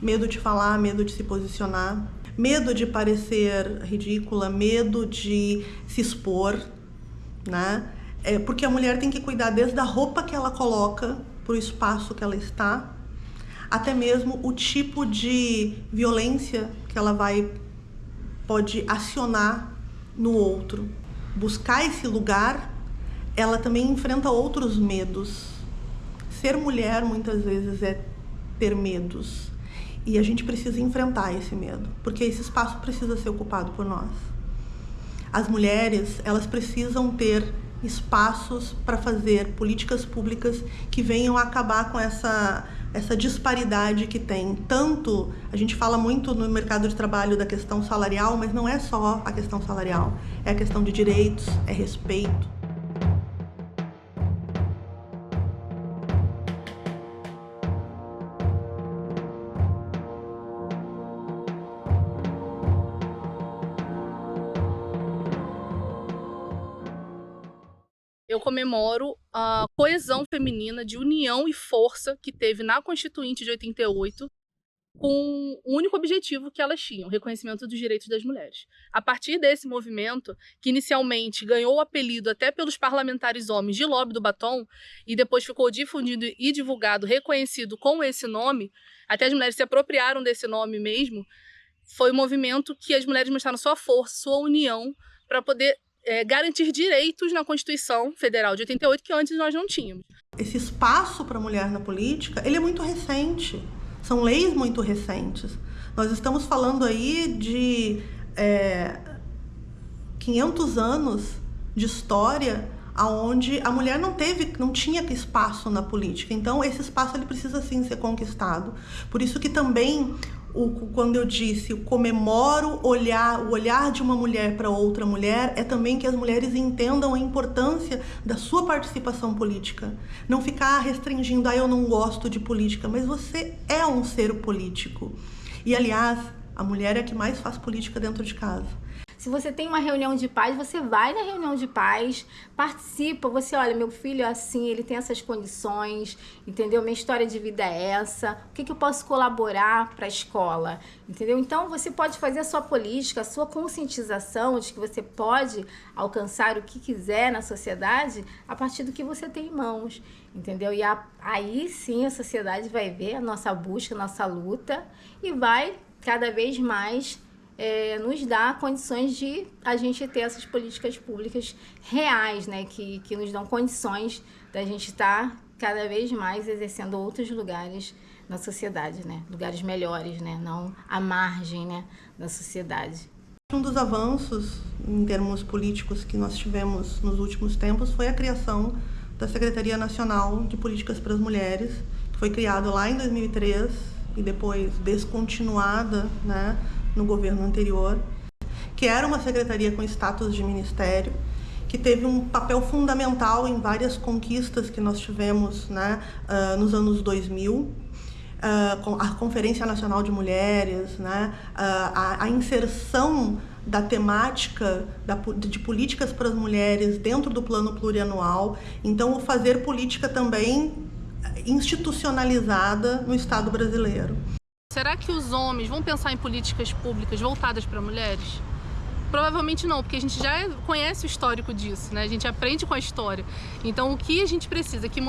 Medo de falar, medo de se posicionar, medo de parecer ridícula, medo de se expor, né? Porque a mulher tem que cuidar desde a roupa que ela coloca para o espaço que ela está, até mesmo o tipo de violência que ela pode acionar no outro. Buscar esse lugar, ela também enfrenta outros medos. Ser mulher muitas vezes é ter medos. E a gente precisa enfrentar esse medo, porque esse espaço precisa ser ocupado por nós. As mulheres, elas precisam ter espaços para fazer políticas públicas que venham acabar com essa disparidade que tem. Tanto, a gente fala muito no mercado de trabalho da questão salarial, mas não é só a questão salarial, é a questão de direitos, é respeito. Eu comemoro a coesão feminina de união e força que teve na Constituinte de 88, com o único objetivo que elas tinham, o reconhecimento dos direitos das mulheres. A partir desse movimento, que inicialmente ganhou o apelido até pelos parlamentares homens de lobby do batom, e depois ficou difundido e divulgado, reconhecido com esse nome, até as mulheres se apropriaram desse nome mesmo, foi um movimento que as mulheres mostraram sua força, sua união, para poder garantir direitos na Constituição Federal de 88 que antes nós não tínhamos. Esse espaço para a mulher na política, ele é muito recente. São leis muito recentes. Nós estamos falando aí de 500 anos de história onde a mulher não tinha espaço na política. Então, esse espaço ele precisa sim ser conquistado. Por isso que também, quando eu disse, comemoro o olhar de uma mulher para outra mulher, é também que as mulheres entendam a importância da sua participação política. Não ficar restringindo, eu não gosto de política, mas você é um ser político. E, aliás, a mulher é a que mais faz política dentro de casa. Se você tem uma reunião de pais, você vai na reunião de pais, participa, você olha, meu filho é assim, ele tem essas condições, entendeu? Minha história de vida é essa, o que eu posso colaborar para a escola, entendeu? Então, você pode fazer a sua política, a sua conscientização de que você pode alcançar o que quiser na sociedade a partir do que você tem em mãos, entendeu? E aí sim a sociedade vai ver a nossa busca, a nossa luta e vai cada vez mais nos dá condições de a gente ter essas políticas públicas reais, né? Que nos dão condições da gente estar cada vez mais exercendo outros lugares na sociedade, né? Lugares melhores, né? Não à margem, né? da sociedade. Um dos avanços em termos políticos que nós tivemos nos últimos tempos foi a criação da Secretaria Nacional de Políticas para as Mulheres, que foi criada lá em 2003 e depois descontinuada, né, no governo anterior, que era uma secretaria com status de ministério, que teve um papel fundamental em várias conquistas que nós tivemos, né, nos anos 2000, a Conferência Nacional de Mulheres, né, a inserção da temática de políticas para as mulheres dentro do plano plurianual. Então, o fazer política também institucionalizada no Estado brasileiro. Será que os homens vão pensar em políticas públicas voltadas para mulheres? Provavelmente não, porque a gente já conhece o histórico disso, né? A gente aprende com a história. Então, o que a gente precisa é que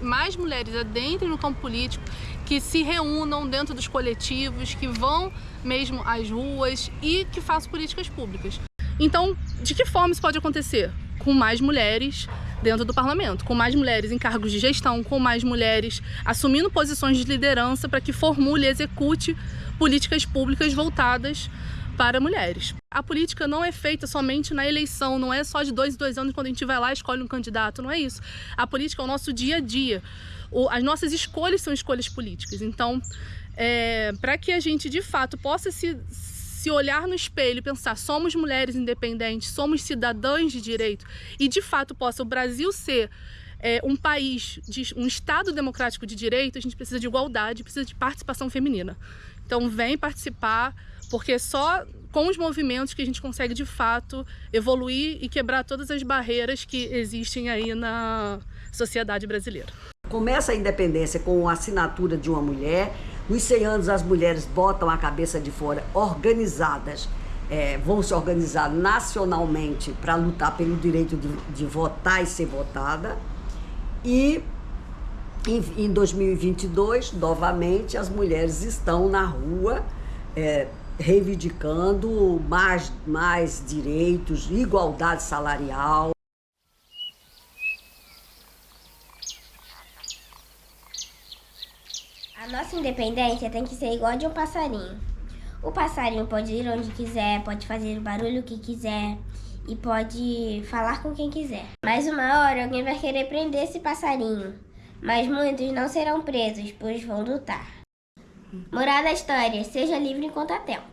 mais mulheres adentrem no campo político, que se reúnam dentro dos coletivos, que vão mesmo às ruas e que façam políticas públicas. Então, de que forma isso pode acontecer? Com mais mulheres dentro do parlamento, com mais mulheres em cargos de gestão, com mais mulheres assumindo posições de liderança para que formule e execute políticas públicas voltadas para mulheres. A política não é feita somente na eleição, não é só de 2 em 2 anos quando a gente vai lá e escolhe um candidato, não é isso. A política é o nosso dia a dia. As nossas escolhas são escolhas políticas. Então, para que a gente de fato possa se olhar no espelho e pensar, somos mulheres independentes, somos cidadãs de direito e de fato possa o Brasil ser um país, um Estado democrático de direito, a gente precisa de igualdade, precisa de participação feminina. Então vem participar, porque só com os movimentos que a gente consegue de fato evoluir e quebrar todas as barreiras que existem aí na sociedade brasileira. Começa a independência com a assinatura de uma mulher. Nos 100 anos as mulheres botam a cabeça de fora, organizadas, vão se organizar nacionalmente para lutar pelo direito de votar e ser votada. E Em 2022, novamente, as mulheres estão na rua reivindicando mais direitos, igualdade salarial. A nossa independência tem que ser igual a de um passarinho. O passarinho pode ir onde quiser, pode fazer o barulho que quiser e pode falar com quem quiser. Mas uma hora alguém vai querer prender esse passarinho, mas muitos não serão presos, pois vão lutar. Moral da história, seja livre enquanto há tempo.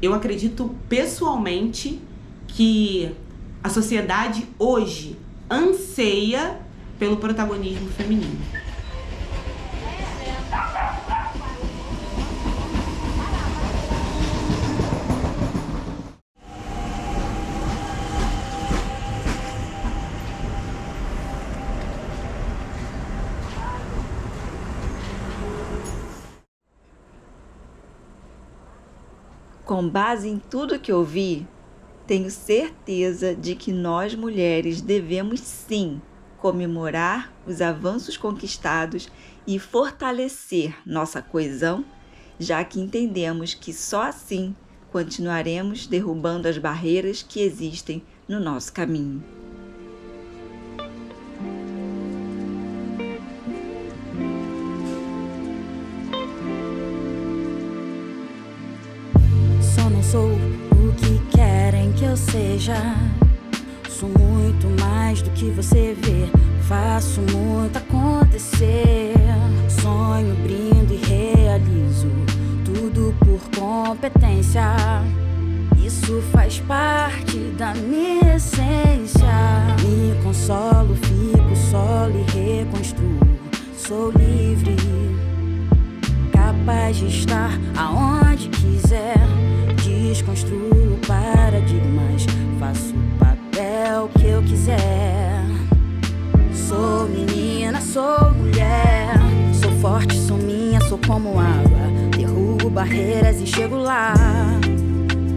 Eu acredito pessoalmente que a sociedade hoje anseia pelo protagonismo feminino. Com base em tudo que ouvi, tenho certeza de que nós mulheres devemos sim comemorar os avanços conquistados e fortalecer nossa coesão, já que entendemos que só assim continuaremos derrubando as barreiras que existem no nosso caminho. Só não sou o que querem que eu seja. Sou muito mais do que você vê. Faço muito acontecer. Sonho, brindo e realizo tudo por competência. Isso faz parte da minha essência. Me consolo, fico solo e reconstruo. Sou livre, capaz de estar aonde quiser. Desconstruo paradigmas, faço o papel que eu quiser. Sou menina, sou mulher, sou forte, sou minha, sou como água. Derrubo barreiras e chego lá.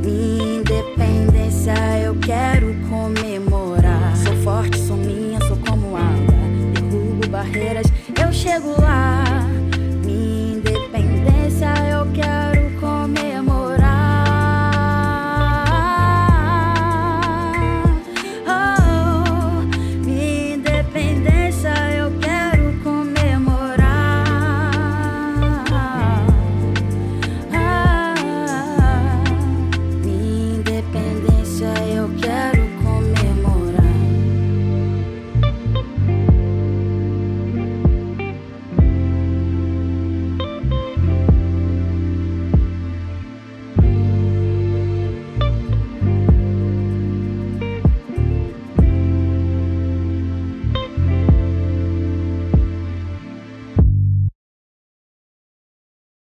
Minha independência eu quero comemorar. Sou forte, sou minha, sou como água. Derrubo barreiras, eu chego lá.